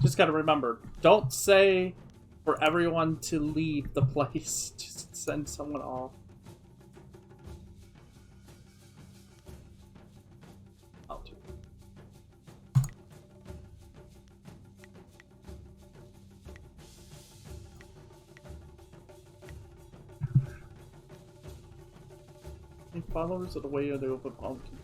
Just gotta remember, don't say for everyone to leave the place. Just send someone off. I'll do it. Any followers of the way of the open pumpkin?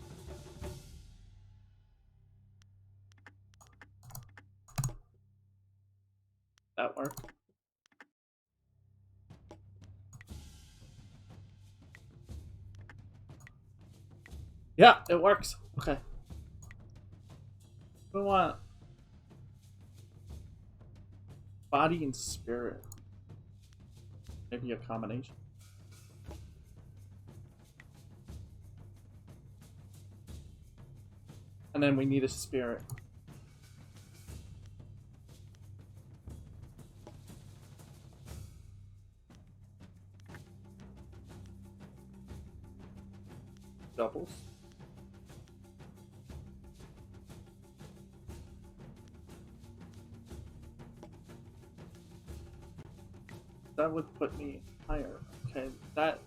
That work? Yeah, it works. Okay. We want body and spirit. Maybe a combination. And then we need a spirit. Doubles. That would put me higher. Okay, that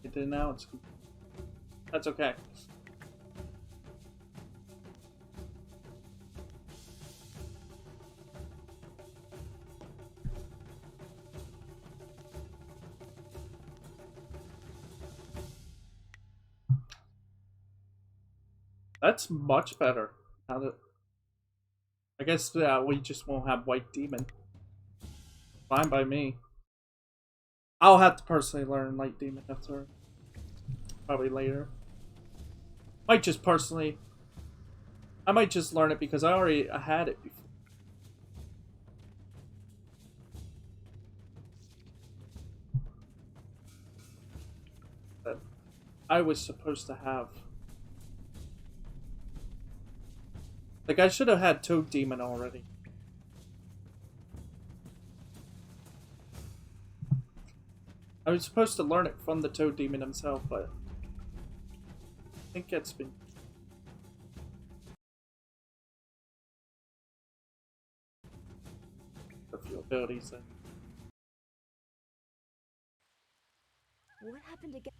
it did now. It's that's okay. That's much better. Now that I guess we just won't have white demon. Fine by me. I'll have to personally learn light demon after probably later. Might just personally. I might just learn it because I had it before. That I was supposed to have. Like, I should have had Toad Demon already. I was supposed to learn it from the Toad Demon himself, but I think it's been... a few abilities then. What happened again?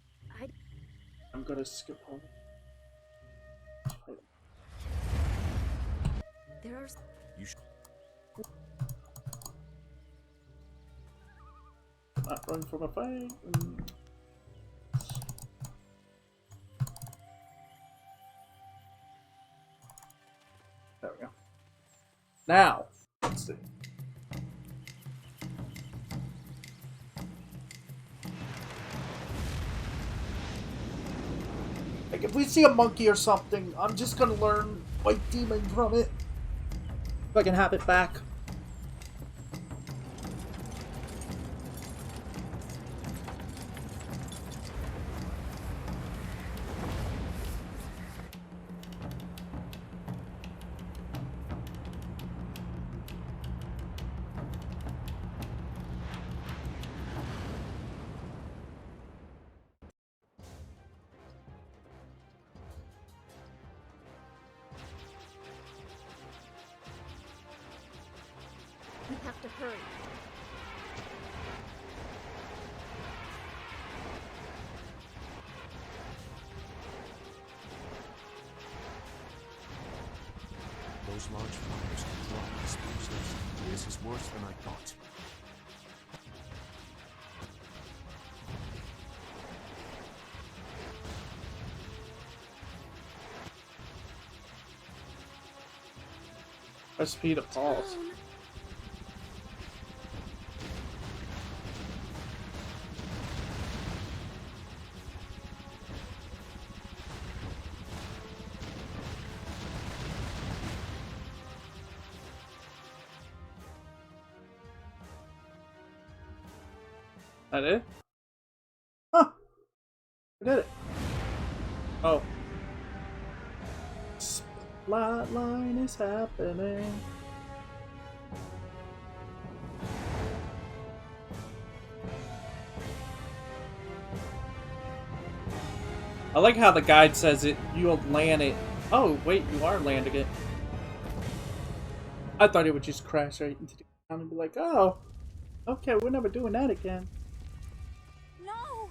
I'm gonna skip home. There are... You should... Not run from a fight. There we go. Now, let's see. Like, if we see a monkey or something, I'm just gonna learn White Demon from it. If I can have it back. We have to hurry. Those large fires can drop explosives. This is worse than I thought. Press P to pause. That it? Huh. I did it. Oh. Splatline is happening. I like how the guide says it, you'll land it. Oh, wait, you are landing it. I thought it would just crash right into the ground and be like, oh, okay, we're never doing that again. No!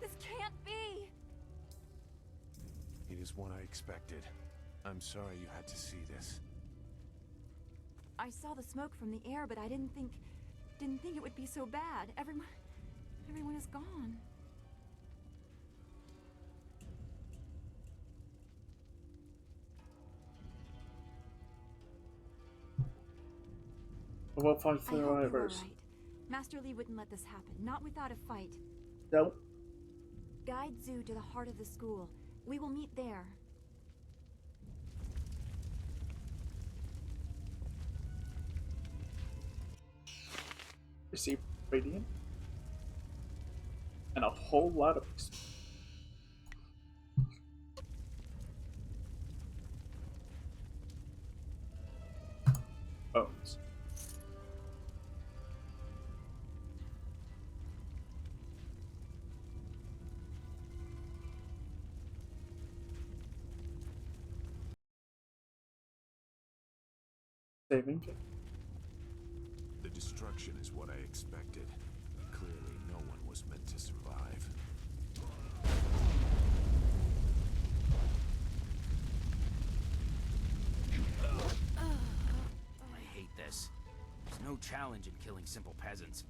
This can't be! It is what I expected. I'm sorry you had to see this. I saw the smoke from the air, but I didn't think it would be so bad. Everyone is gone. We'll find I hope you were survivors. right. Master Lee wouldn't let this happen, not without a fight. Nope. Guide Zoo to the heart of the school. We will meet there. Receive radiant. And a whole lot of bones. Saving it. The destruction is what I expected. Clearly, no one was meant to survive. I hate this. There's no challenge in killing simple peasants.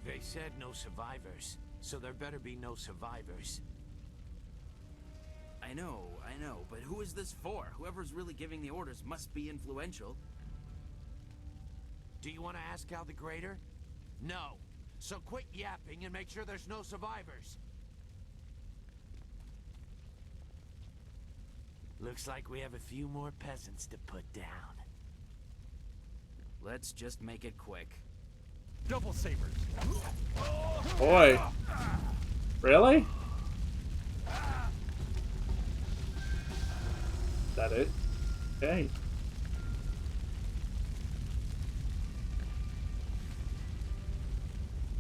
They said no survivors, so there better be no survivors. I know, but who is this for? Whoever's really giving the orders must be influential. Do you want to ask Al the Greater? No. So quit yapping and make sure there's no survivors. Looks like we have a few more peasants to put down. Let's just make it quick. Double sabers. Boy. Really? Is that it? Okay.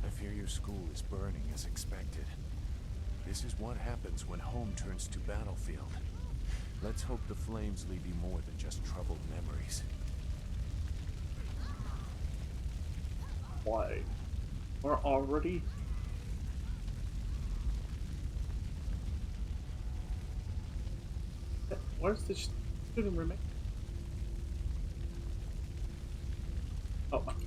I fear your school is burning as expected. This is what happens when home turns to battlefield. Let's hope the flames leave you more than just troubled memories. Why? We're already... Where's the student remain? Oh my god.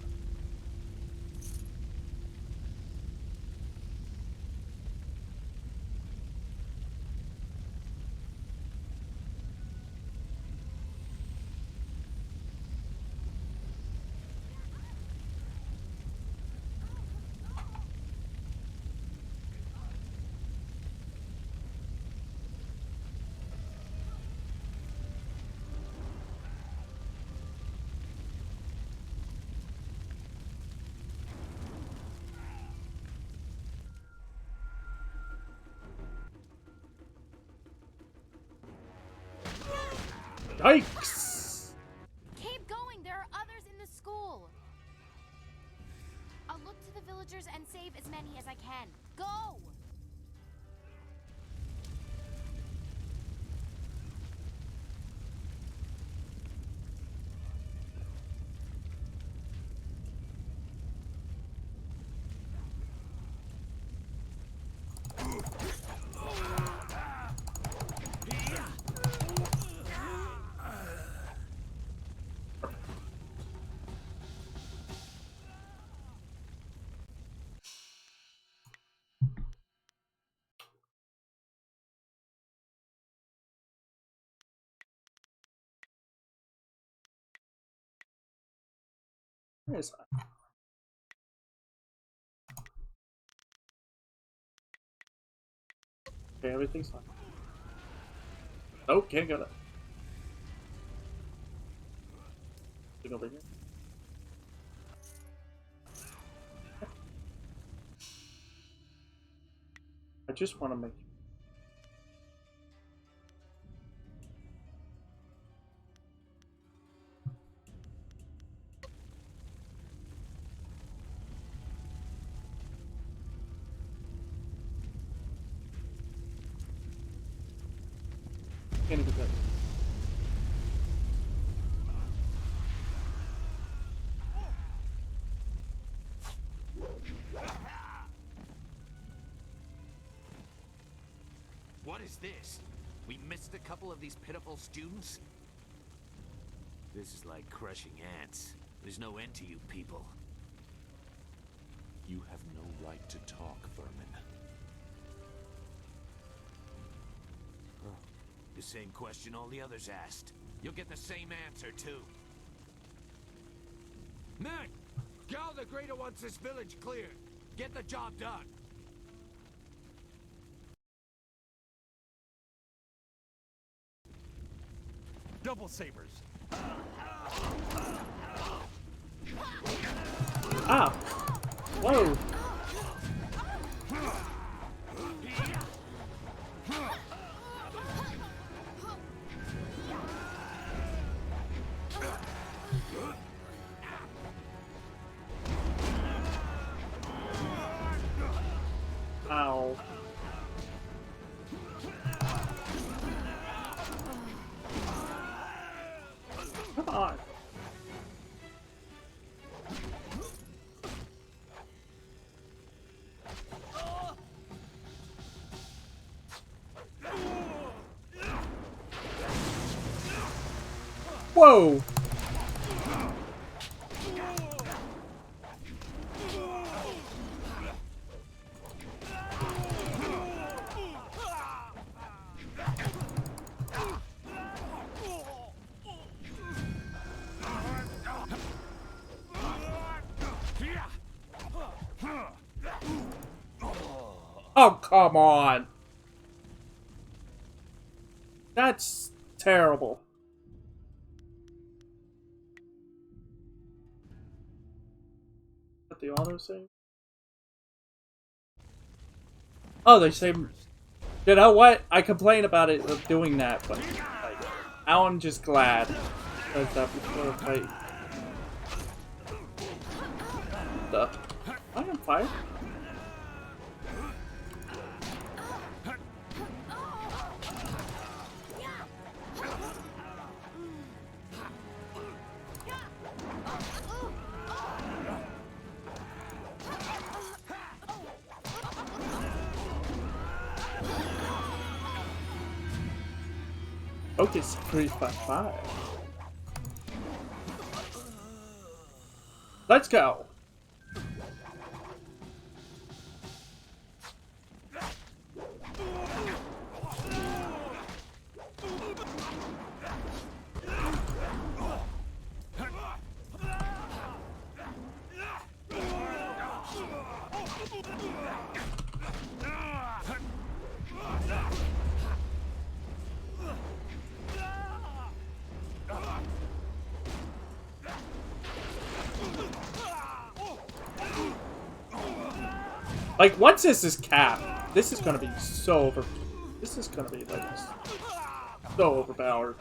Yikes! Keep going! There are others in the school! I'll look to the villagers and save as many as I can. Go! Where is that? Okay, everything's fine. Okay, got it. Get over here. I just want to make... Can't even get... is this? We missed a couple of these pitiful students? This is like crushing ants. There's no end to you people. You have no right to talk, vermin. The same question all the others asked. You'll get the same answer, too. Men! Gal the Greater wants this village cleared. Get the job done. Double sabers. Ah! Whoa! Ow. Come on. Whoa! Oh, come on. That's terrible. What the auto save? Oh, they saved. You know what? I complain about it of doing that, but like, I'm just glad does that before the fight. The I am fire. Focus 355. Let's go. Like, once this is capped, this is gonna be so over. This is gonna be like so overpowered.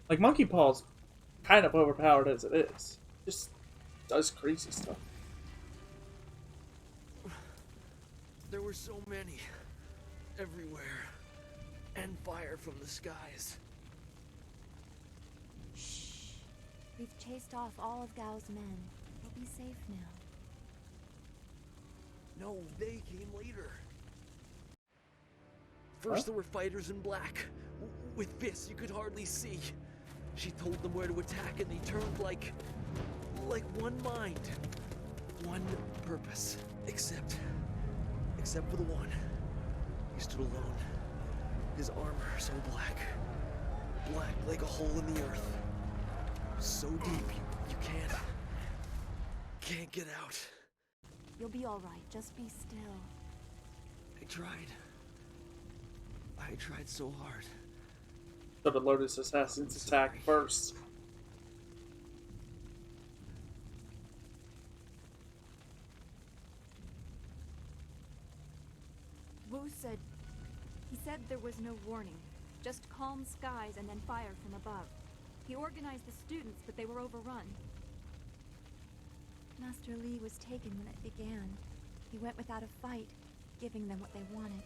Like, Monkey Paw's kind of overpowered as it is. Just does crazy stuff. There were so many. Everywhere. And fire from the skies. We've chased off all of Gao's men. We'll be safe now. No, they came later. First there were fighters in black. With fists you could hardly see. She told them where to attack and they turned like one mind. One purpose. Except for the one. He stood alone. His armor so black. Black like a hole in the earth. So deep, you can't get out. You'll be all right. Just be still. I tried so hard. So the Lotus Assassins attack first. Wu said... He said there was no warning. Just calm skies and then fire from above. He organized the students, but they were overrun. Master Li was taken when it began. He went without a fight, giving them what they wanted.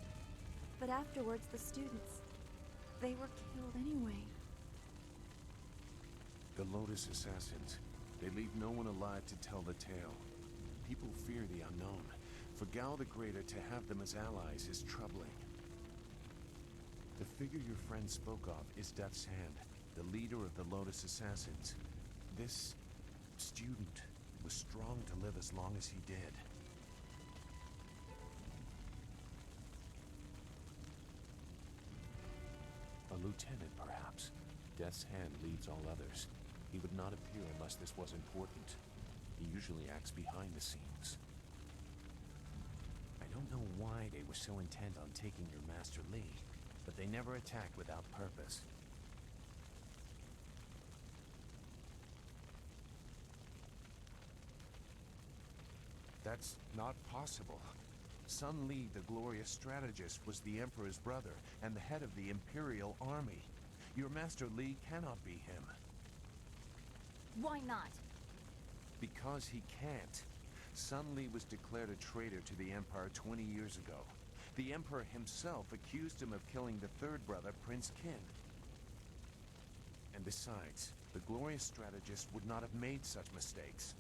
But afterwards, the students... they were killed anyway. The Lotus Assassins. They leave no one alive to tell the tale. People fear the unknown, For Gao the Greater to have them as allies is troubling. The figure your friend spoke of is Death's Hand, the leader of the Lotus Assassins. This student was strong to live as long as he did. A lieutenant, perhaps. Death's Hand leads all others. He would not appear unless this was important. He usually acts behind the scenes. I don't know why they were so intent on taking your Master Li, but they never attack without purpose. That's not possible. Sun Li, the glorious strategist, was the Emperor's brother and the head of the Imperial Army. Your Master Li cannot be him. Why not? Because he can't. Sun Li was declared a traitor to the Empire 20 years ago. The Emperor himself accused him of killing the third brother, Prince Qin. And besides, the glorious strategist would not have made such mistakes.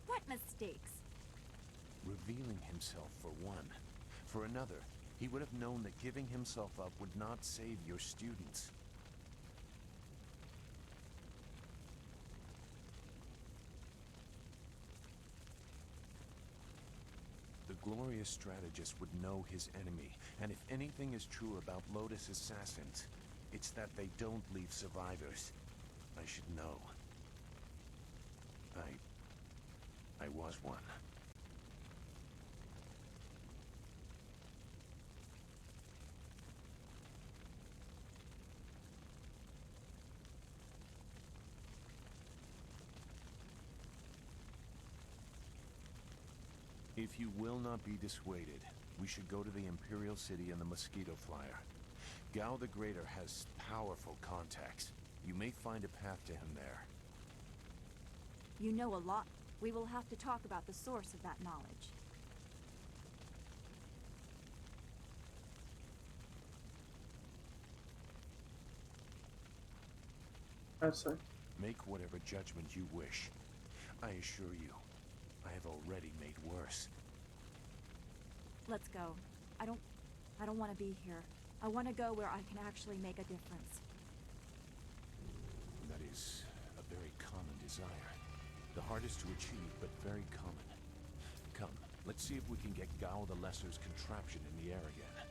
What mistakes? Revealing himself, for one. For another, he would have known that giving himself up would not save your students. The glorious strategist would know his enemy, and if anything is true about Lotus Assassins, it's that they don't leave survivors. I should know. I was one. If you will not be dissuaded, we should go to the Imperial City and the Mosquito Flyer. Gao the Greater has powerful contacts. You may find a path to him there. You know a lot. We will have to talk about the source of that knowledge. I see. Make whatever judgment you wish. I assure you, I have already made worse. Let's go. I don't want to be here. I want to go where I can actually make a difference. That is a very common desire. The hardest to achieve, but very common. Come, let's see if we can get Gao the Lesser's contraption in the air again.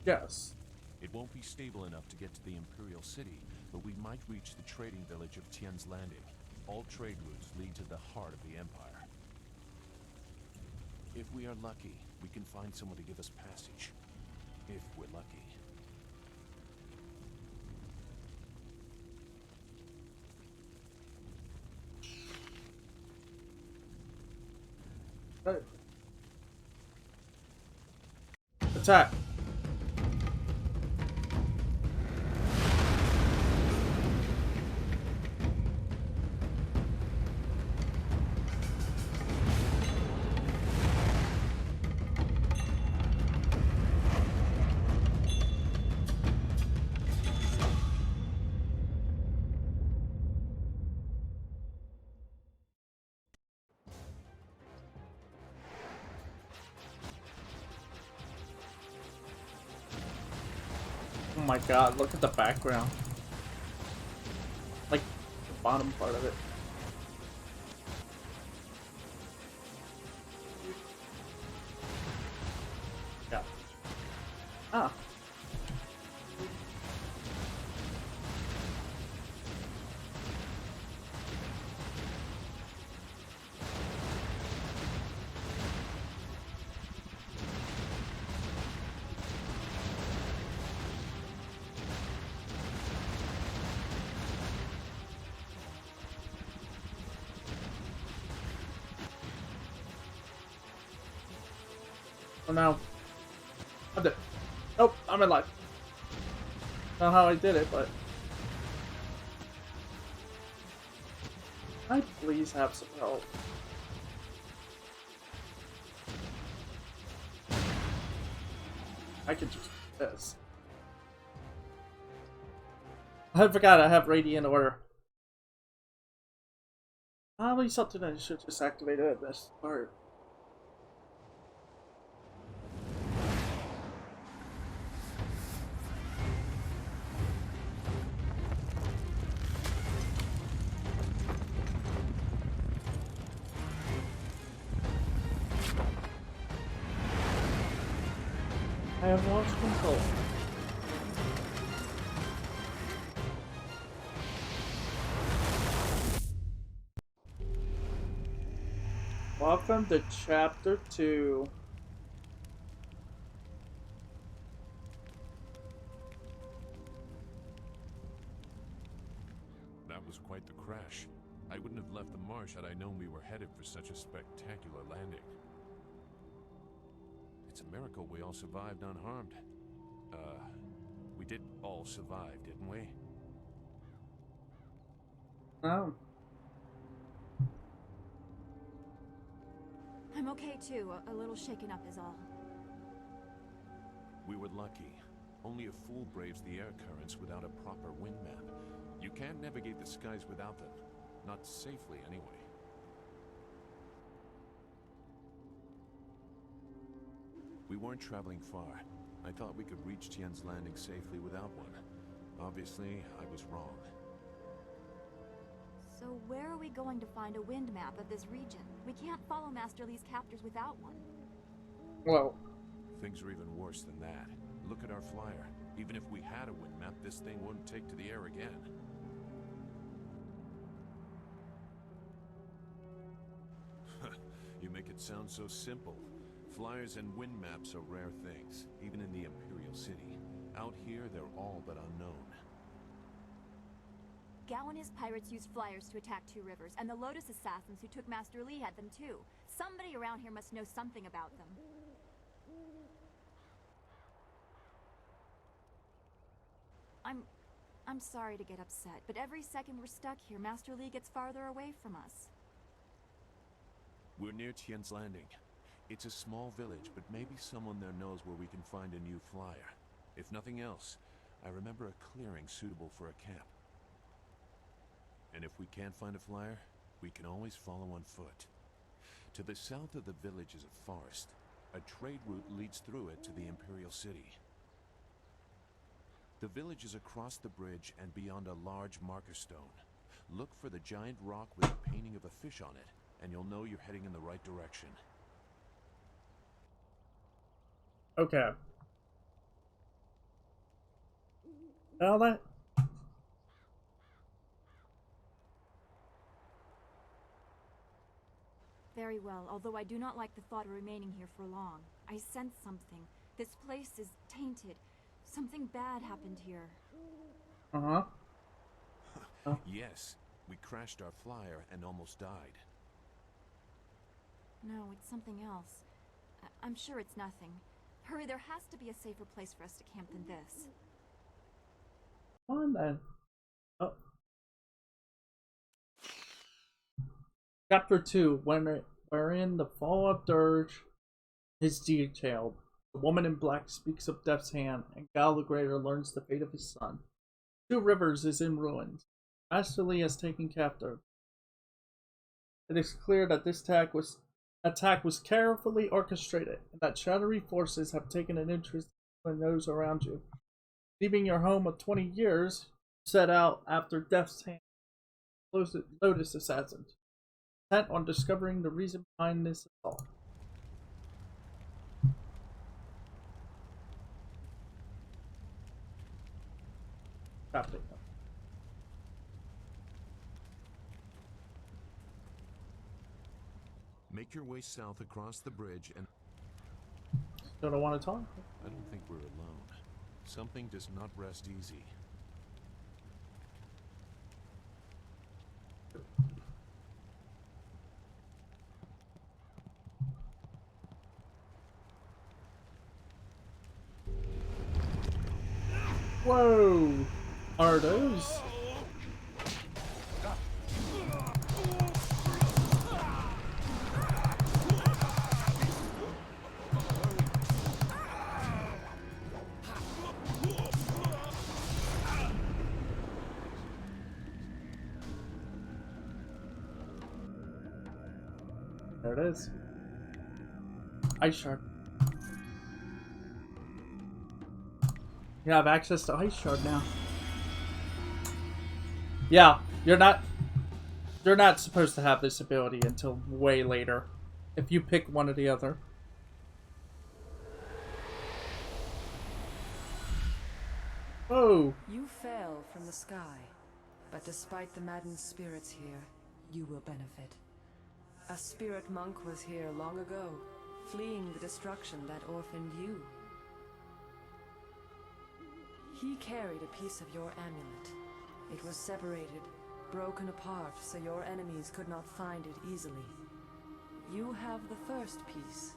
Yes. It won't be stable enough to get to the Imperial City, but we might reach the trading village of Tian's Landing. All trade routes lead to the heart of the Empire. If we are lucky, we can find someone to give us passage. If we're lucky. Right. Attack. Oh my god, look at the background. Like, the bottom part of it. Yeah. Ah. Oh no. I did. Nope, I'm alive. Not how I did it, but. Can I please have some help? I could just do this. I forgot I have Radiant Order. Probably something I should just activate at this part. I have lost control. Welcome to Chapter 2. That was quite the crash. I wouldn't have left the marsh had I known we were headed for such a spectacular landing. It's a miracle we all survived unharmed. We did all survive, didn't we? Oh. I'm okay too. A little shaken up is all. We were lucky. Only a fool braves the air currents without a proper wind map. You can't navigate the skies without them. Not safely, anyway. We weren't traveling far. I thought we could reach Tien's Landing safely without one. Obviously, I was wrong. So where are we going to find a wind map of this region? We can't follow Master Li's captors without one. Well, Things are even worse than that. Look at our flyer. Even if we had a wind map, this thing wouldn't take to the air again. You make it sound so simple. Flyers and wind maps are rare things, even in the Imperial City. Out here, they're all but unknown. Gao and his pirates used flyers to attack Two Rivers, and the Lotus assassins who took Master Li had them too. Somebody around here must know something about them. I'm sorry to get upset, but every second we're stuck here, Master Li gets farther away from us. We're near Tien's Landing. It's a small village, but maybe someone there knows where we can find a new flyer. If nothing else, I remember a clearing suitable for a camp. And if we can't find a flyer, we can always follow on foot. To the south of the village is a forest. A trade route leads through it to the Imperial City. The village is across the bridge and beyond a large marker stone. Look for the giant rock with a painting of a fish on it, and you'll know you're heading in the right direction. okay. Now that... Very well, although I do not like the thought of remaining here for long. I sense something. This place is tainted. Something bad happened here. Uh-huh. Yes, we crashed our flyer and almost died. No, it's something else. I'm sure it's nothing. Hurry, there has to be a safer place for us to camp than this. Come on then. Oh. Chapter 2, wherein the fall of Dirge is detailed. The woman in black speaks of Death's hand, and Gal the Greater learns the fate of his son. Two Rivers is in ruins. Master Li has taken captive. It is clear that this attack was carefully orchestrated, and that shadowy forces have taken an interest in those around you. Leaving your home of 20 years, set out after Death's hand Lotus assassins, intent on discovering the reason behind this assault. Crafting. Make your way south across the bridge and... Don't I want to talk? I don't think we're alone. Something does not rest easy. Whoa! Are those? There it is. Ice Shard. You have access to Ice Shard now. Yeah, you're not supposed to have this ability until way later. If you pick one or the other. Oh, You fell from the sky, but despite the maddened spirits here, you will benefit. A spirit monk was here long ago, fleeing the destruction that orphaned you. He carried a piece of your amulet. It was separated, broken apart, so your enemies could not find it easily. You have the first piece.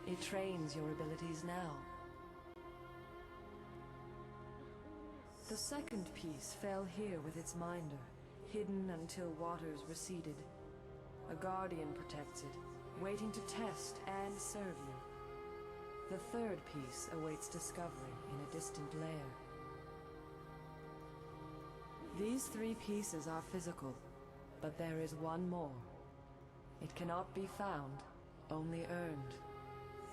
It trains your abilities now. The second piece fell here with its minder, hidden until waters receded. A guardian protects it, waiting to test and serve you. The third piece awaits discovery in a distant lair. These 3 pieces are physical, but there is one more. It cannot be found, only earned.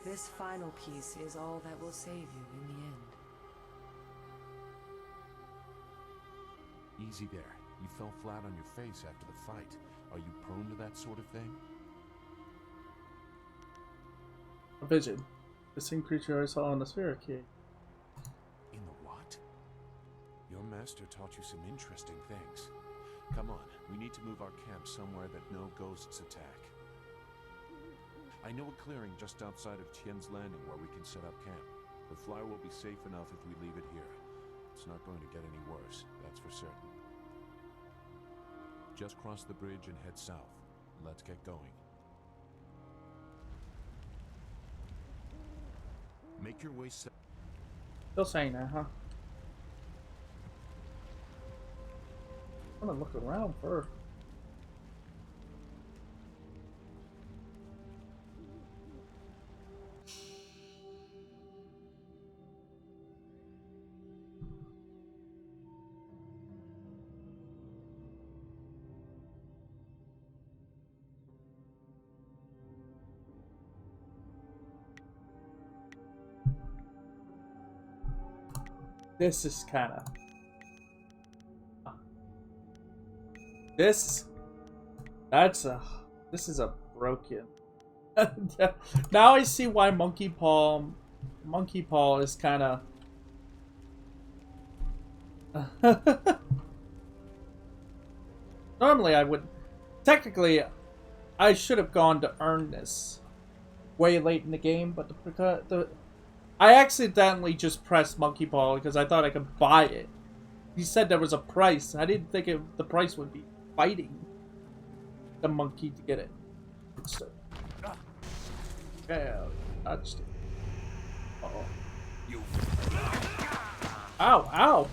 This final piece is all that will save you in the end. Easy there. You fell flat on your face after the fight. Are you prone to that sort of thing? a vision. The same creature I saw on the sphere key. In the what? Your master taught you some interesting things. Come on, we need to move our camp somewhere that no ghosts attack. I know a clearing just outside of Tien's Landing where we can set up camp. The flyer will be safe enough if we leave it here. It's not going to get any worse, that's for certain. Just cross the bridge and head south. Let's get going. Make your way south. Still saying that, huh? I'm gonna look around first. This is kind of... This is a broken... Now I see why Monkey Paw is kind of... Normally I would... Technically, I should have gone to earn this way late in the game, but I accidentally just pressed Monkey Paw because I thought I could buy it. He said there was a price. I didn't think the price would be fighting the monkey to get it. So, yeah, touched it. Uh-oh. Ow, ow!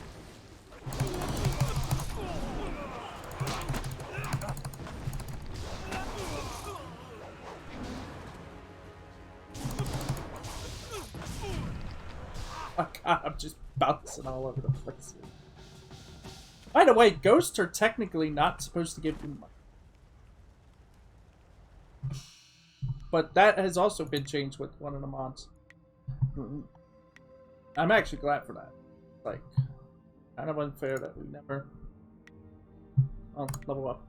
Oh god, I'm just bouncing all over the place. By the way, ghosts are technically not supposed to give you money. But that has also been changed with one of the mods. I'm actually glad for that. Like, kind of unfair that we never... Oh, level up.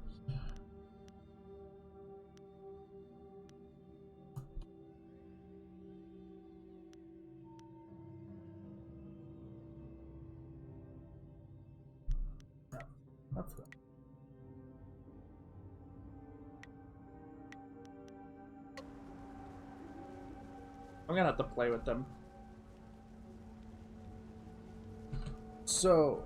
That's good. I'm gonna have to play with them. So...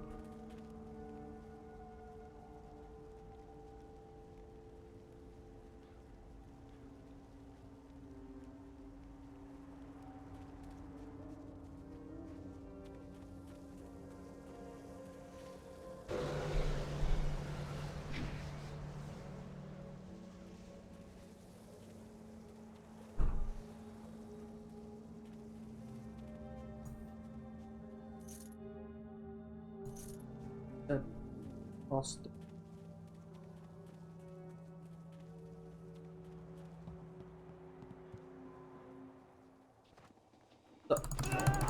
Lost.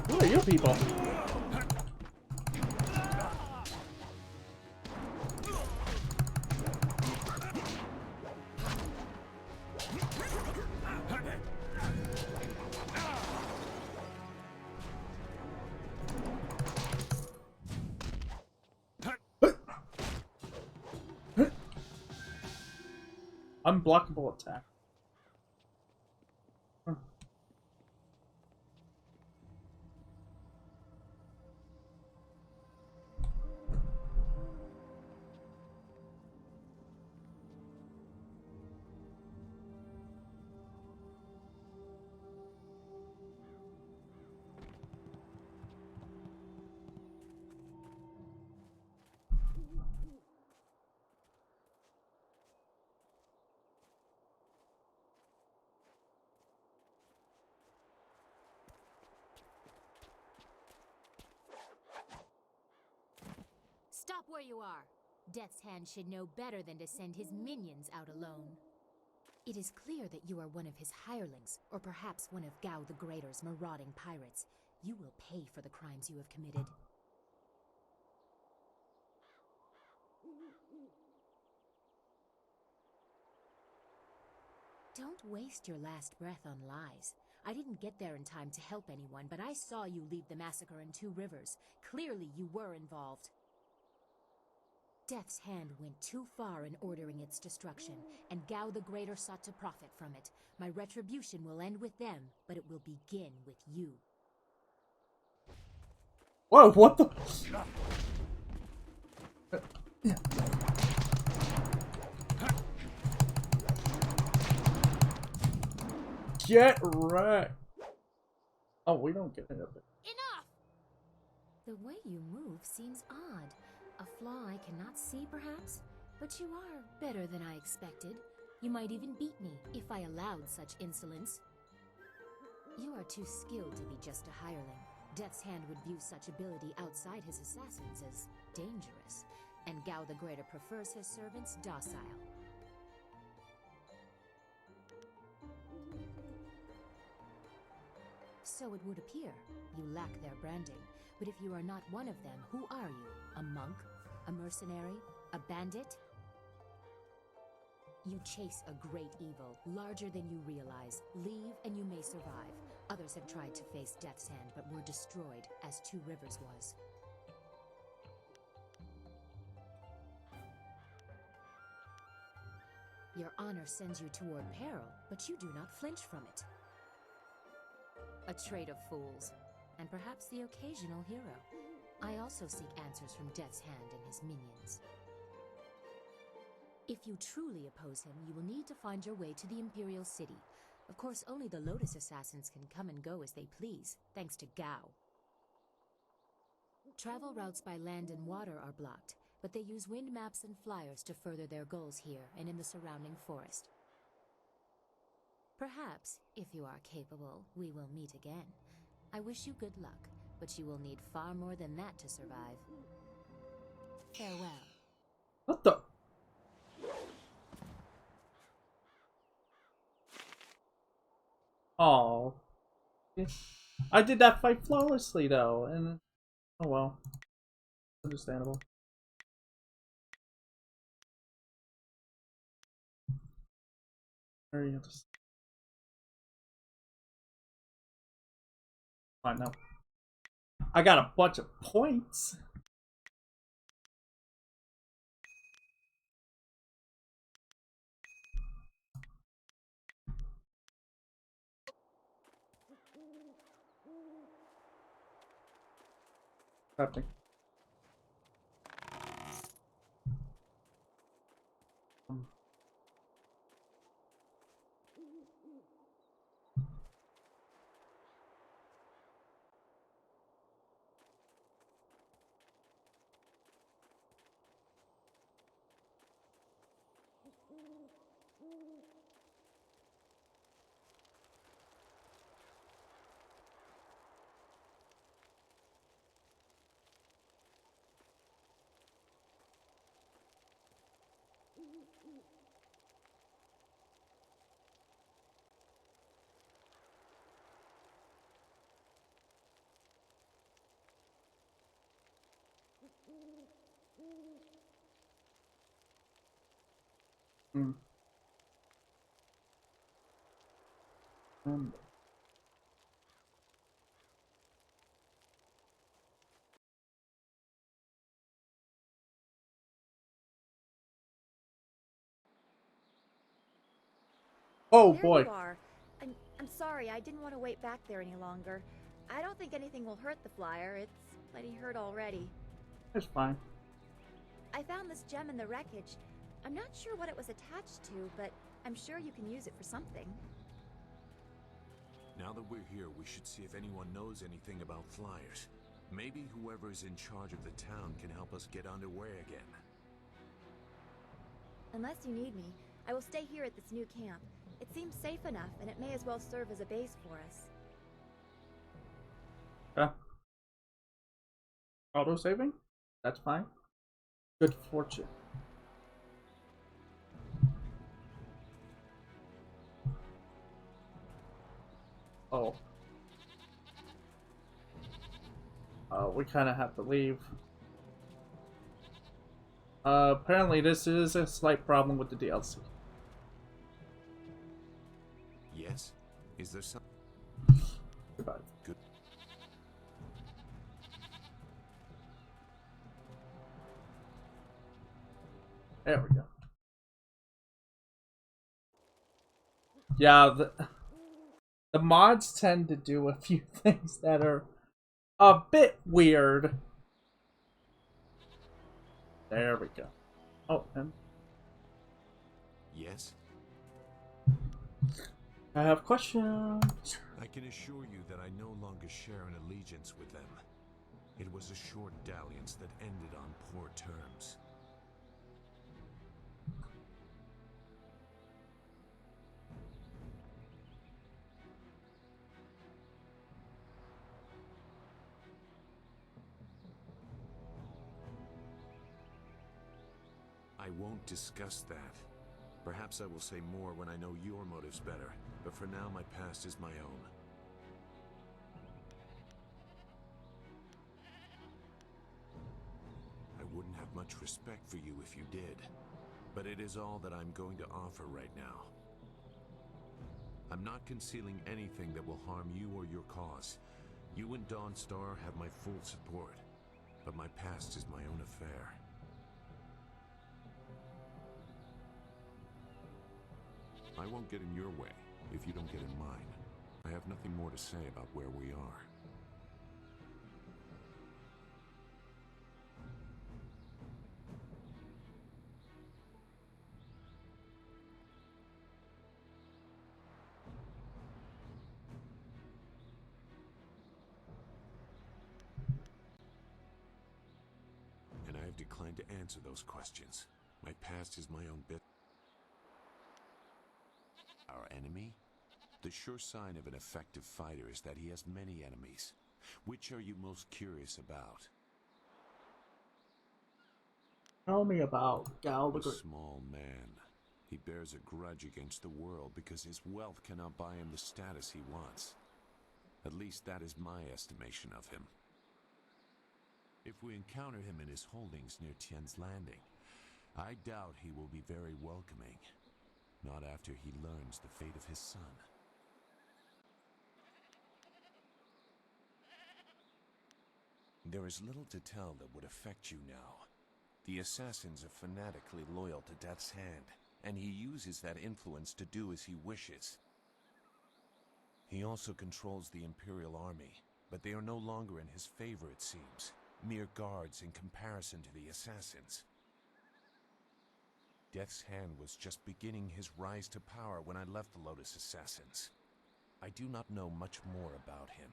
Who are you people? Unblockable attack. Huh. Stop where you are. Death's Hand should know better than to send his minions out alone. It is clear that you are one of his hirelings, or perhaps one of Gao the Greater's marauding pirates. You will pay for the crimes you have committed. Don't waste your last breath on lies. I didn't get there in time to help anyone, but I saw you lead the massacre in Two Rivers. Clearly you were involved. Death's Hand went too far in ordering its destruction, and Gao the Greater sought to profit from it. My retribution will end with them, but it will begin with you. Whoa, what the? Get wrecked. Oh, we don't get it up there. Enough! The way you move seems odd. A flaw I cannot see, perhaps? But you are better than I expected. You might even beat me, if I allowed such insolence. You are too skilled to be just a hireling. Death's Hand would view such ability outside his assassins as dangerous, and Gao the Greater prefers his servants docile. So it would appear. You lack their branding. But if you are not one of them, who are you? A monk? A mercenary? A bandit? You chase a great evil, larger than you realize. Leave and you may survive. Others have tried to face Death's Hand, but were destroyed, as Two Rivers was. Your honor sends you toward peril, but you do not flinch from it. A trait of fools, and perhaps the occasional hero. I also seek answers from Death's Hand and his minions. If you truly oppose him, you will need to find your way to the Imperial City. Of course, only the Lotus Assassins can come and go as they please, thanks to Gao. Travel routes by land and water are blocked, but they use wind maps and flyers to further their goals here and in the surrounding forest. Perhaps, if you are capable, we will meet again. I wish you good luck, but you will need far more than that to survive. Farewell. What the? Oh, I did that fight flawlessly though, and oh well, understandable. Very interesting. Fine now. I got a bunch of points. Happening. Hmm. Oh There boy. you are. I'm sorry, I didn't want to wait back there any longer. I don't think anything will hurt the flyer. It's plenty hurt already. It's fine. I found this gem in the wreckage. I'm not sure what it was attached to, but I'm sure you can use it for something. Now that we're here, we should see if anyone knows anything about flyers. Maybe whoever's in charge of the town can help us get underway again. Unless you need me, I will stay here at this new camp. It seems safe enough, and it may as well serve as a base for us. Yeah. Auto saving? That's fine. Good fortune. Oh. We kind of have to leave. Apparently this is a slight problem with the DLC. Yes? Is there some... Goodbye. Good. There we go. Yeah, the mods tend to do a few things that are a bit weird. There we go. Oh, and Yes? I have questions. I can assure you that I no longer share an allegiance with them. It was a short dalliance that ended on poor terms. I won't discuss that. Perhaps I will say more when I know your motives better, but for now my past is my own. I wouldn't have much respect for you if you did, but it is all that I'm going to offer right now. I'm not concealing anything that will harm you or your cause. You and Dawnstar have my full support, but my past is my own affair. I won't get in your way if you don't get in mine. I have nothing more to say about where we are. And I have declined to answer those questions. My past is my own bit. Our enemy? The sure sign of an effective fighter is that he has many enemies. Which are you most curious about? Tell me about Gal the A Great. small man. He bears a grudge against the world because his wealth cannot buy him the status he wants. At least that is my estimation of him. If we encounter him in his holdings near Tien's Landing, I doubt he will be very welcoming. Not after he learns the fate of his son. There is little to tell that would affect you now. The assassins are fanatically loyal to Death's Hand, and he uses that influence to do as he wishes. He also controls the Imperial Army, but they are no longer in his favor, it seems. Mere guards in comparison to the assassins. Death's Hand was just beginning his rise to power when I left the Lotus Assassins. I do not know much more about him.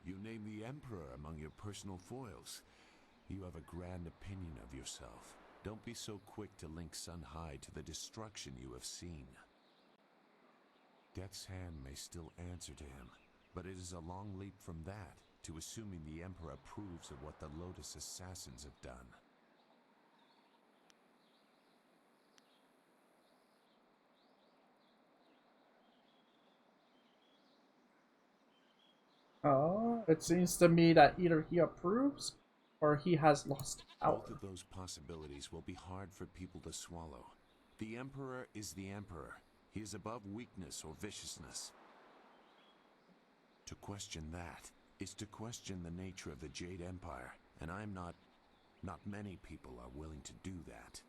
You name the Emperor among your personal foils. You have a grand opinion of yourself. Don't be so quick to link Sun High to the destruction you have seen. Death's Hand may still answer to him, but it is a long leap from that to assuming the Emperor approves of what the Lotus Assassins have done. It seems to me that either he approves or he has lost power. Both of those possibilities will be hard for people to swallow. The Emperor is the Emperor. He is above weakness or viciousness. To question that is to question the nature of the Jade Empire, and I'm not Not many people are willing to do that.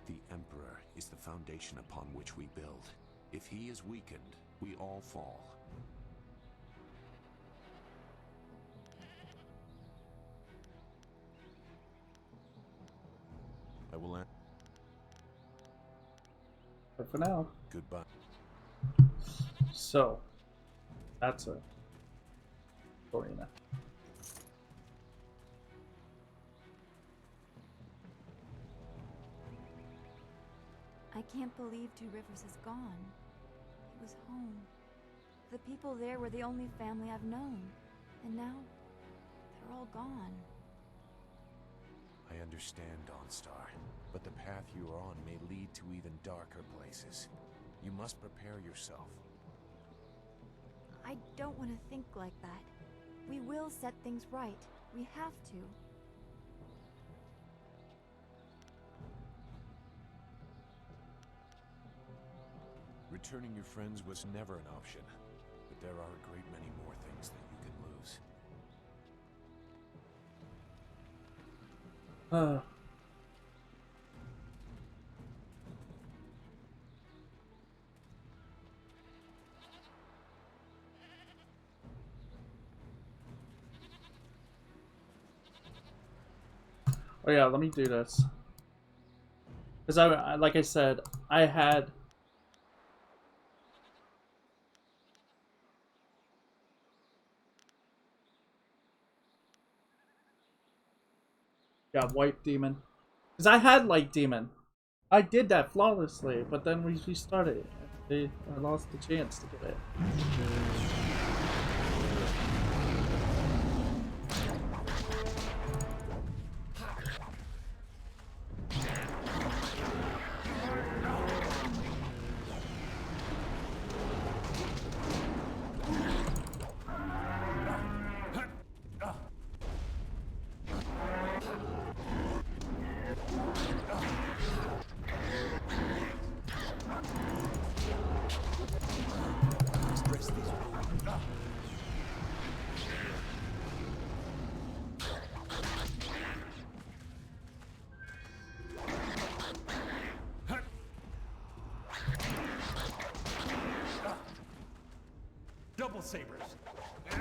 The Emperor is the foundation upon which we build. If he is weakened, we all fall. I will end. But for now. Goodbye. So, that's a arena. I can't believe Two Rivers is gone. It was home. The people there were the only family I've known. And now, they're all gone. I understand, Dawnstar, but the path you are on may lead to even darker places. You must prepare yourself. I don't want to think like that. We will set things right. We have to. Returning your friends was never an option, but there are a great many more things that you can lose. Oh yeah, let me do this. Because I, like I said, I had... Yeah, White Demon. Because I had Light Demon. I did that flawlessly, but then we restarted it. I lost the chance to get it. Double sabers. Is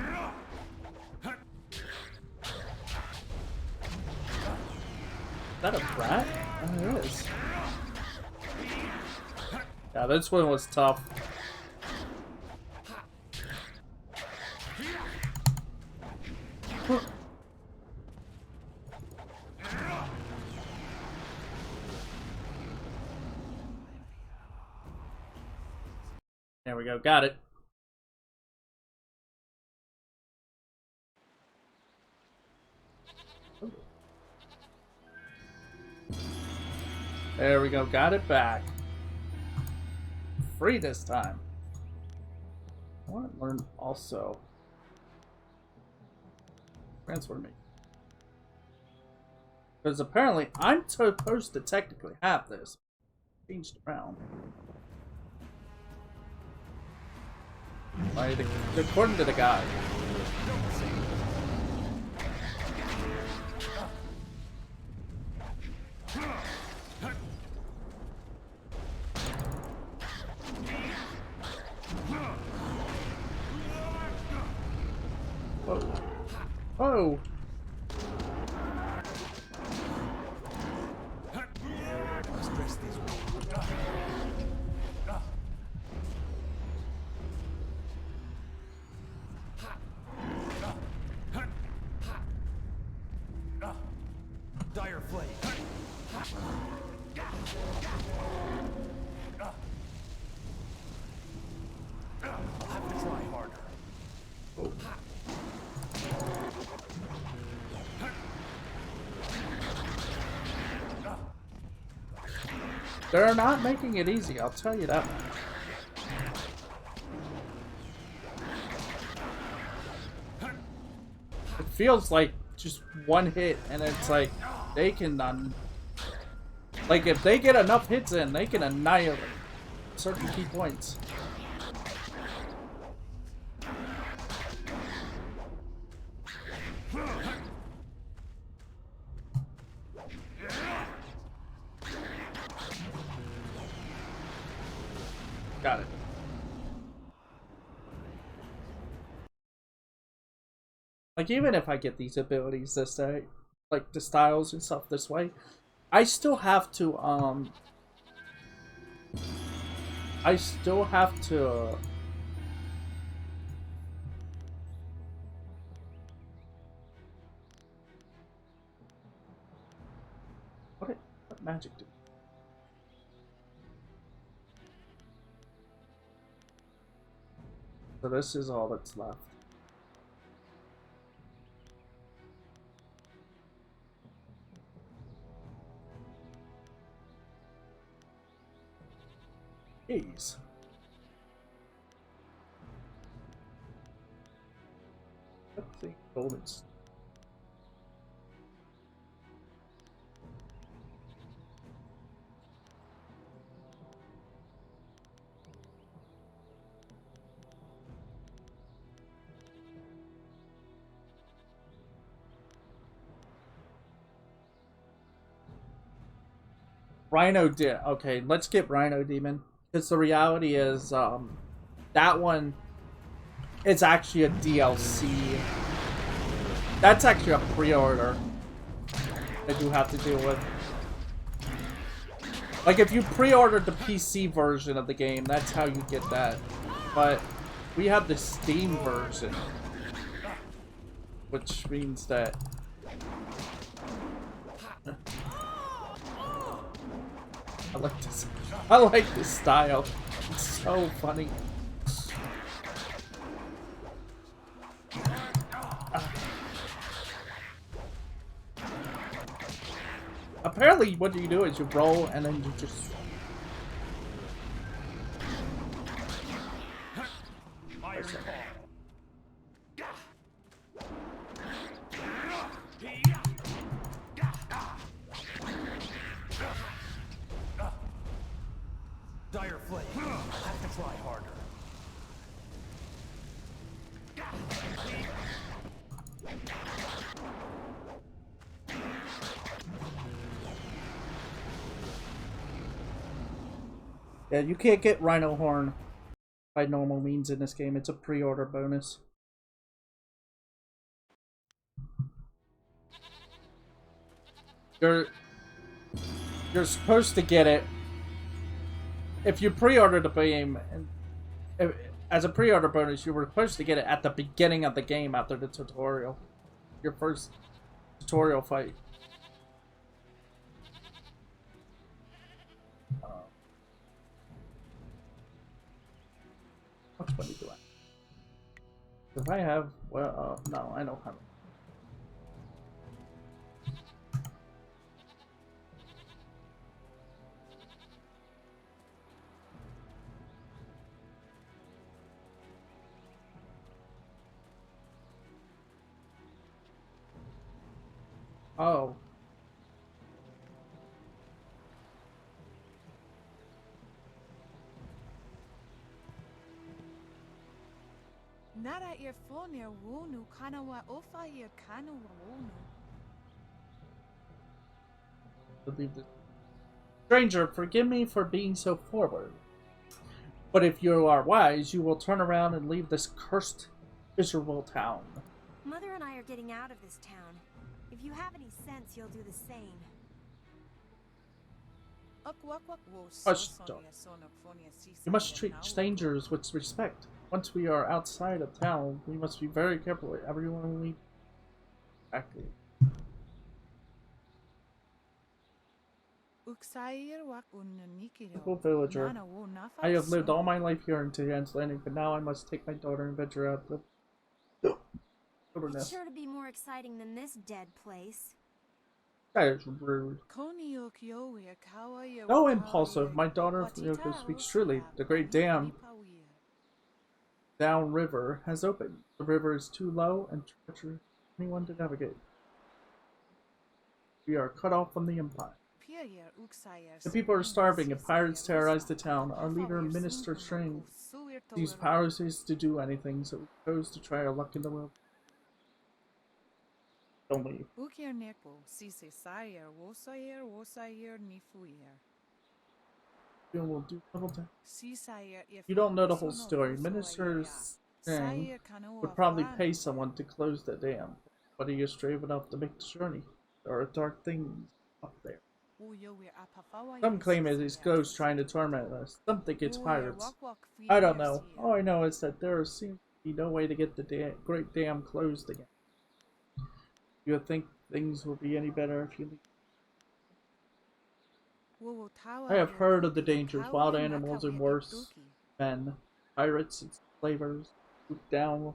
that a brat? Oh, it is. Yeah, this one was tough. There we go, got it. There we go, got it back. Free this time. I want to learn also. Transfer me. Because apparently I'm supposed to technically have this. Changed around. Right, according to the guy. Whoa. Whoa. Dire flame. I'll have to try harder. They're not making it easy, I'll tell you that much. It feels like just one hit, and it's like they can like if they get enough hits in, they can annihilate certain key points. Got it. Like, even if I get these abilities this way, like the styles and stuff this way, I still have to, what magic do? So this is all that's left. Jeez. Let's see. Golden. Rhino okay, let's get Rhino Demon. Because the reality is, that one is actually a DLC. That's actually a pre-order that you have to deal with. Like, if you pre-ordered the PC version of the game, that's how you get that. But we have the Steam version, which means that I like this style. It's so funny. Apparently what you do is you roll and then you just Dire flame. Have to try harder. Yeah, you can't get Rhino Horn by normal means in this game. It's a pre-order bonus. You're supposed to get it if you pre-order the game, and as a pre-order bonus, you were supposed to get it at the beginning of the game after the tutorial. Your first tutorial fight. Which money do I? If I have, well, no, I don't have it. Oh. Nara irfonia wunu kanawa ofair kanawa wunu. Believe this. Stranger, forgive me for being so forward. But if you are wise, you will turn around and leave this cursed, miserable town. Mother and I are getting out of this town. If you have any sense, you'll do the same. Hush, dog. You must treat strangers with respect. Once we are outside of town, we must be very careful with everyone we exactly. Simple villager. I have lived all my life here in Tian's Landing, but now I must take my daughter and venture out the It's sure to be more exciting than this dead place. That is rude. No, impulsive. My daughter Ryoko speaks truly. The great dam down river has opened. The river is too low and treacherous for anyone to navigate. We are cut off from the empire. The people are starving and pirates terrorize the town. Our leader, Minister Strange, these powers to do anything, so we chose to try our luck in the world. Don't leave. You will do double time. Sisaya You don't know the whole story. Ministers saying would probably pay someone to close the dam. But he is brave enough to make the journey. There are dark things up there. Some claim it is ghosts trying to torment us. Some think it's pirates. I don't know. All I know is that there seems to be no way to get the great dam closed again. You think things will be any better if you leave? I have heard of the dangers. Wild animals and worse men. Pirates and slavers. Swoop down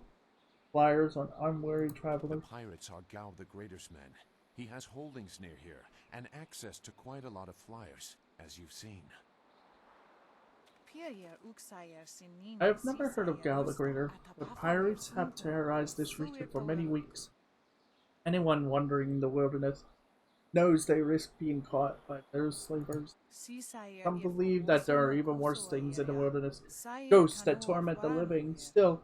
flyers on unwary travelers. The pirates are Gao the Greater's men. He has holdings near here and access to quite a lot of flyers, as you've seen. I have never heard of Gao the Greater, but pirates have terrorized this region for many weeks. Anyone wandering the wilderness knows they risk being caught by those slavers. Some believe that there are even worse things in the wilderness. Ghosts that torment the living. Still,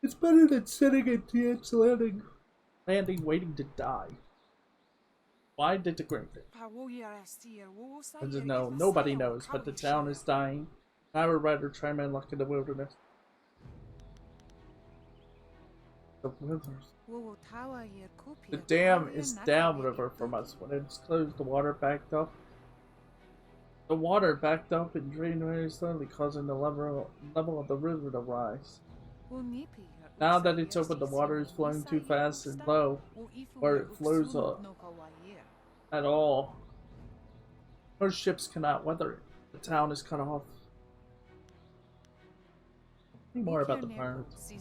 it's better than sitting at Tian's landing waiting to die. Why did the great No, nobody knows, but the town is dying. I would rather try my luck in the wilderness. The withers. The dam is downriver from us. When it's closed, the water backed up. The water backed up and drained very slowly, causing the level of the river to rise. Now that it's open, the water is flowing too fast and low, where it flows at all. Most ships cannot weather it. The town is cut off. More about the pirates.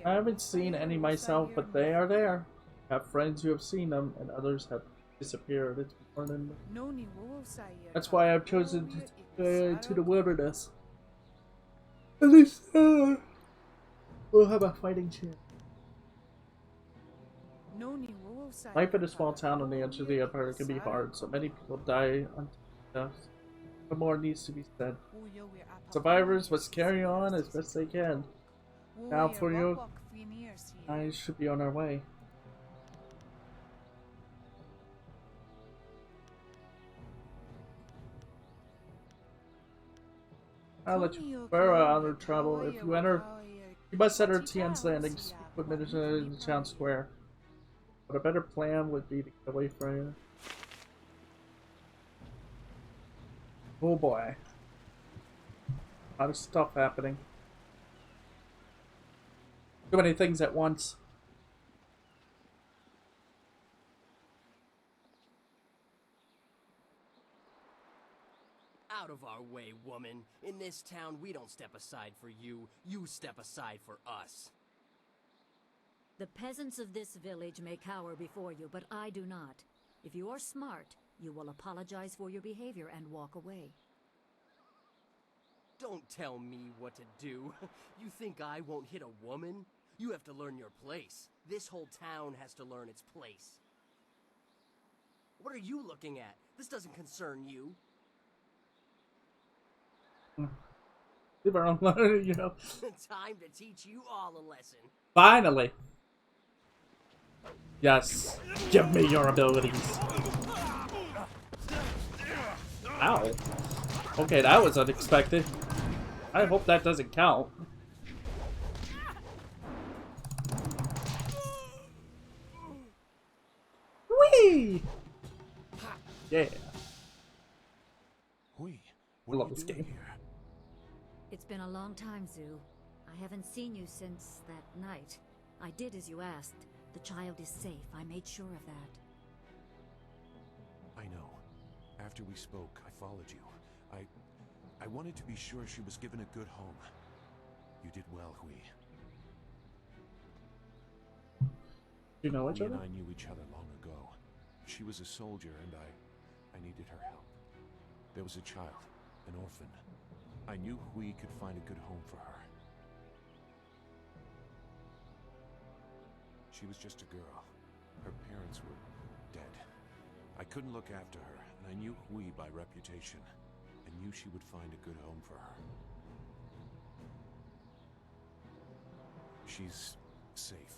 I haven't seen any myself, but they are there. I have friends who have seen them, and others have disappeared. It's more than... That's why I've chosen to the wilderness. At least we'll have a fighting chance. Life in a small town on the edge of the empire can be hard, so many people die unto death. But more needs to be said. Survivors must carry on as best they can. Now for you, I should be on our way. I'll let you bear on their travel. If you enter, you must enter Tian's Landing. Speak with Minister in the town square. But a better plan would be to get away from here. Oh boy. A lot of stuff happening. Too many things at once. Out of our way, woman. In this town, we don't step aside for you. You step aside for us. The peasants of this village may cower before you, but I do not. If you are smart, you will apologize for your behavior and walk away. Don't tell me what to do. You think I won't hit a woman? You have to learn your place. This whole town has to learn its place. What are you looking at? This doesn't concern you. Leave her alone, you know. Time to teach you all a lesson. Finally. Yes. Give me your abilities. Ow. Okay, that was unexpected. I hope that doesn't count. Whee! Yeah. I love this game. It's been a long time, Zoo. I haven't seen you since that night. I did as you asked. The child is safe. I made sure of that. I know. After we spoke, I followed you. I wanted to be sure she was given a good home. You did well, Hui. You know each other? Hui and I knew each other long ago. She was a soldier, and I needed her help. There was a child, an orphan. I knew Hui could find a good home for her. She was just a girl. Her parents were dead. I couldn't look after her, and I knew Hui by reputation. I knew she would find a good home for her. She's safe.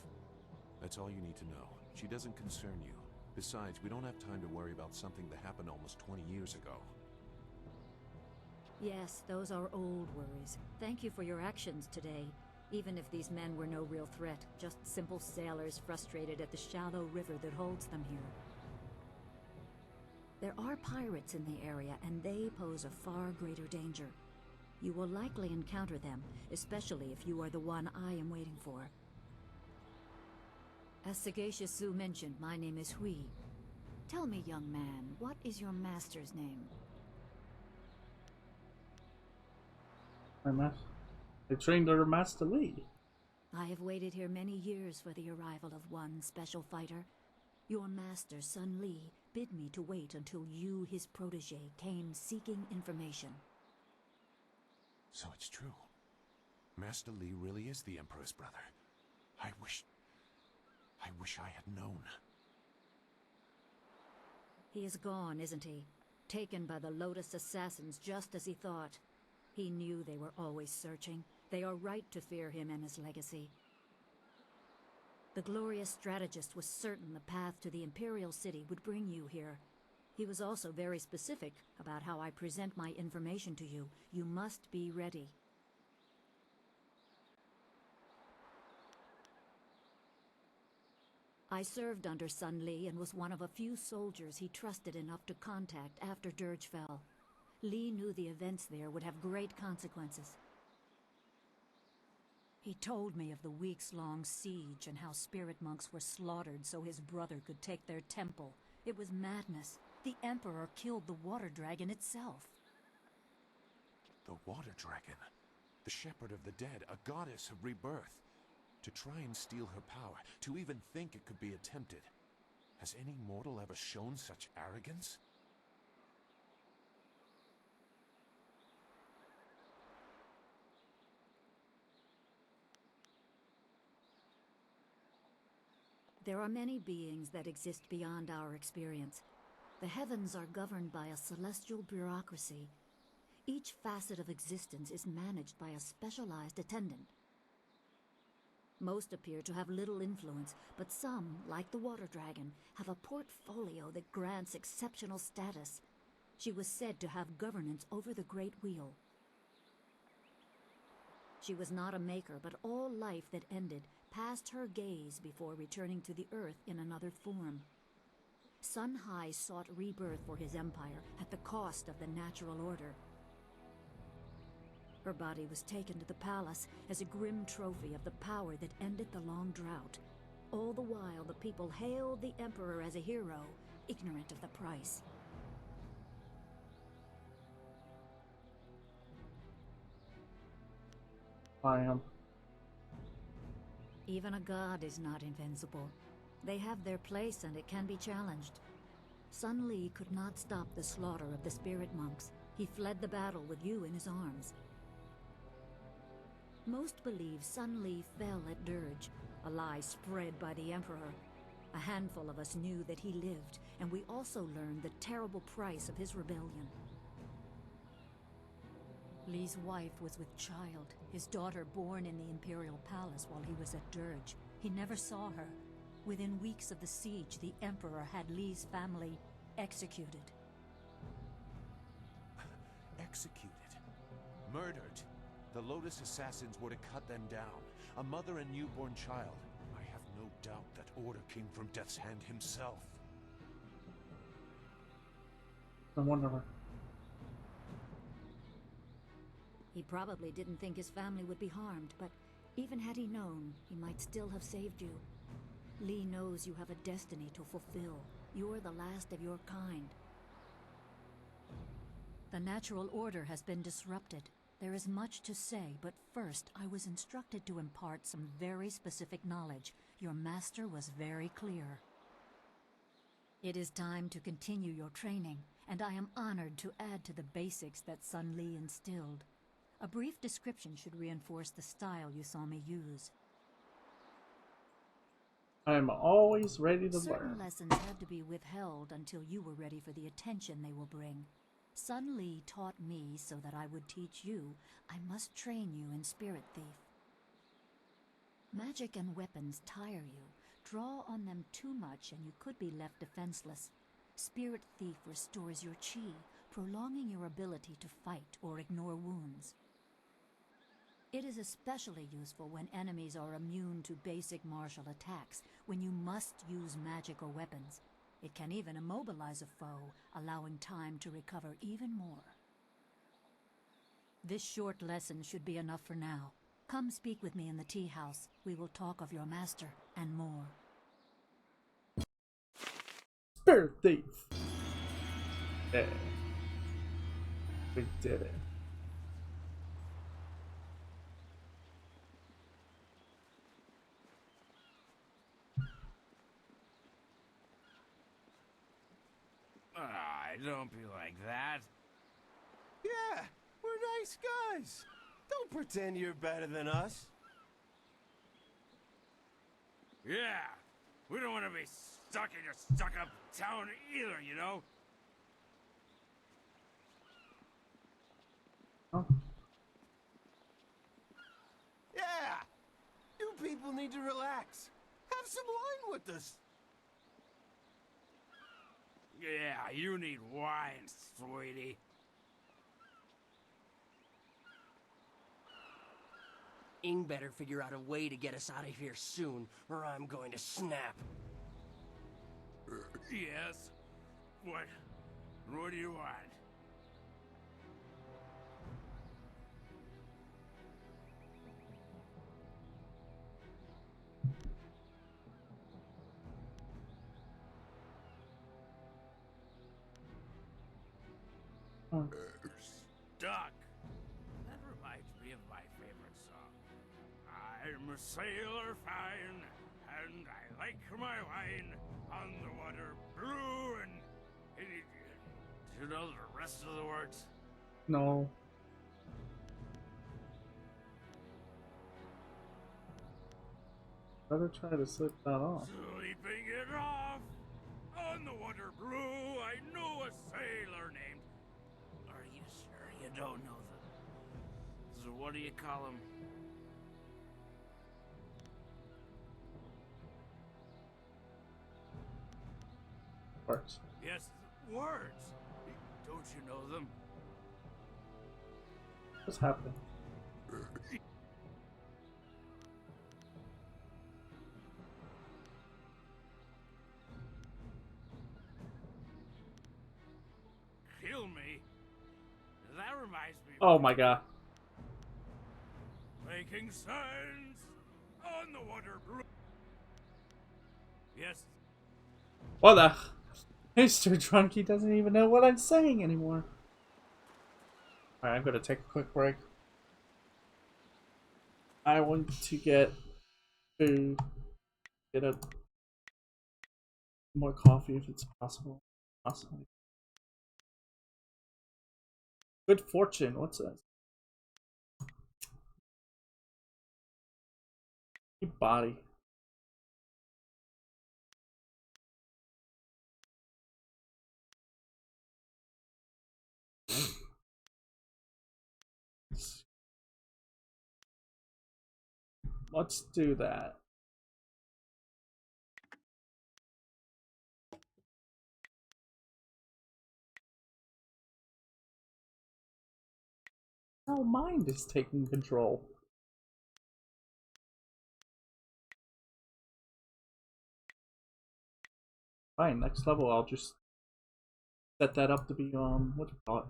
That's all you need to know. She doesn't concern you. Besides, we don't have time to worry about something that happened almost 20 years ago. Yes, those are old worries. Thank you for your actions today. Even if these men were no real threat, just simple sailors frustrated at the shallow river that holds them here. There are pirates in the area, and they pose a far greater danger. You will likely encounter them, especially if you are the one I am waiting for. As Sagacious Sue mentioned, my name is Hui. Tell me, young man, what is your master's name? I trained under Master Lee. I have waited here many years for the arrival of one special fighter. Your master, Sun Li, bid me to wait until you, his protege, came seeking information. So it's true. Master Li really is the Emperor's brother. I wish I had known. He is gone, isn't he? Taken by the Lotus assassins just as he thought. He knew they were always searching. They are right to fear him and his legacy. The glorious strategist was certain the path to the Imperial City would bring you here. He was also very specific about how I present my information to you. You must be ready. I served under Sun Li and was one of a few soldiers he trusted enough to contact after Dirge fell. Li knew the events there would have great consequences. He told me of the weeks-long siege and how spirit monks were slaughtered so his brother could take their temple. It was madness. The Emperor killed the water dragon itself. The water dragon. The shepherd of the dead, a goddess of rebirth. To try and steal her power, to even think it could be attempted. Has any mortal ever shown such arrogance? There are many beings that exist beyond our experience. The heavens are governed by a celestial bureaucracy. Each facet of existence is managed by a specialized attendant. Most appear to have little influence, but some, like the water dragon, have a portfolio that grants exceptional status. She was said to have governance over the Great Wheel. She was not a maker, but all life that ended passed her gaze before returning to the earth in another form. Sun Hai sought rebirth for his empire at the cost of the natural order. Her body was taken to the palace as a grim trophy of the power that ended the long drought. All the while, the people hailed the Emperor as a hero, ignorant of the price. I am. Even a god is not invincible. They have their place and it can be challenged. Sun Li could not stop the slaughter of the spirit monks. He fled the battle with you in his arms. Most believe Sun Li fell at Dirge, a lie spread by the Emperor. A handful of us knew that he lived, and we also learned the terrible price of his rebellion. Li's wife was with child, his daughter born in the Imperial Palace while he was at Dirge. He never saw her. Within weeks of the siege, the Emperor had Li's family executed. Executed? Murdered? The Lotus assassins were to cut them down. A mother and newborn child. I have no doubt that order came from Death's hand himself. No wonder. He probably didn't think his family would be harmed, but even had he known, he might still have saved you. Li knows you have a destiny to fulfill. You're the last of your kind. The natural order has been disrupted. There is much to say, but first I was instructed to impart some very specific knowledge. Your master was very clear. It is time to continue your training, and I am honored to add to the basics that Sun Li instilled. A brief description should reinforce the style you saw me use. I am always ready to Certain learn. lessons had to be withheld until you were ready for the attention they will bring. Sun Li taught me so that I would teach you. I must train you in Spirit Thief. Magic and weapons tire you. Draw on them too much and you could be left defenseless. Spirit Thief restores your chi, prolonging your ability to fight or ignore wounds. It is especially useful when enemies are immune to basic martial attacks, when you must use magic or weapons. It can even immobilize a foe, allowing time to recover even more. This short lesson should be enough for now. Come speak with me in the tea house. We will talk of your master and more. Spirit thief. Yeah. We did it. Don't be like that. Yeah, we're nice guys. Don't pretend you're better than us. Yeah, we don't want to be stuck in your stuck-up town either, you know? Oh. Yeah, you people need to relax. Have some wine with us. Yeah, you need wine, sweetie. Ing better figure out a way to get us out of here soon, or I'm going to snap. Yes? What do you want? Stuck. That reminds me of my favorite song. I'm a sailor fine, and I like my wine on the water blue and... Do you know the rest of the words? No. Better try to slip that off. Sleeping it off on the water blue. I know a sailor named... Are you sure you don't know them? So what do you call him? Words. Yes, words. Don't you know them? What's happening? Kill me? That reminds me... Oh my god. Making sense on the water blue. Yes. What the? He's too drunk, he doesn't even know what I'm saying anymore. Alright, I'm gonna take a quick break. I want to get food, get a more coffee if it's possible. Possibly. Good fortune, what's that? Good body. Let's do that. Oh, mind is taking control. Fine, next level I'll just set that up to be what do you call it?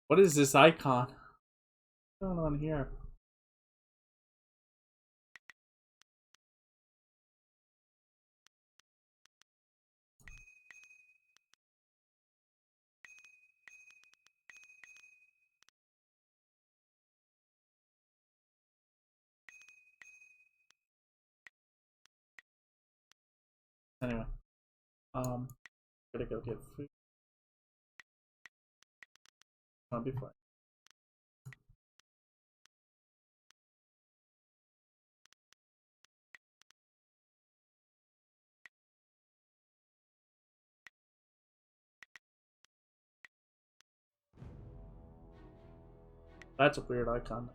What is this icon? What's going on here? Anyway, gotta go get food. I'll be fine. That's a weird icon.